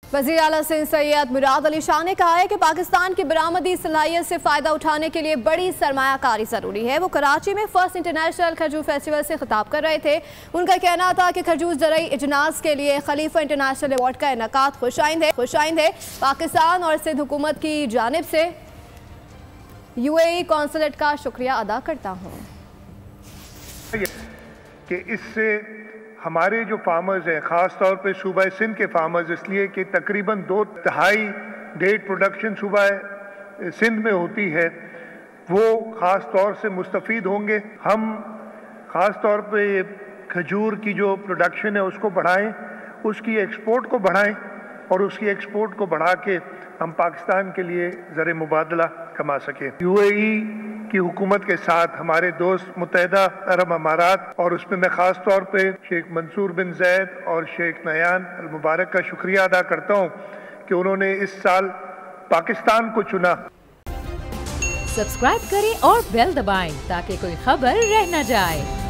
वज़ीर आला सिंध सैयद मुराद अली शाह ने कहा है कि पाकिस्तान की बरामदी सलाहियत से फ़ायदा उठाने के लिए बड़ी सरमायाकारी ज़रूरी है। वो कराची में फर्स्ट इंटरनेशनल खजूर फेस्टिवल से खिताब कर रहे थे। उनका कहना था कि खजूर ज़राई इजनास के लिए खलीफा इंटरनेशनल अवार्ड का इनेकाद खुशाइंद है। पाकिस्तान और सिंध हुकूमत की जानिब से UAE कौंसलेट का शुक्रिया अदा करता हूँ कि इससे हमारे जो फार्मर्स हैं, ख़ास तौर पे सूबा सिंध के फार्मर्स, इसलिए कि तकरीबन 2/3 डेट प्रोडक्शन सूबा सिंध में होती है, वो ख़ास तौर से मुस्तफ़ीद होंगे। हम ख़ास तौर पे खजूर की जो प्रोडक्शन है उसको बढ़ाएं, उसकी एक्सपोर्ट को बढ़ाएं और उसकी एक्सपोर्ट को बढ़ा के हम पाकिस्तान के लिए ज़र मुबादला कमा सकें। UAE की हुकूमत के साथ हमारे दोस्त मुत्तहिदा अरब अमारात और उसमें मैं ख़ास तौर पे शेख मंसूर बिन जैद और शेख नयान अल मुबारक का शुक्रिया अदा करता हूँ कि उन्होंने इस साल पाकिस्तान को चुना। सब्सक्राइब करें और बेल दबाएं ताकि कोई खबर रह न जाए।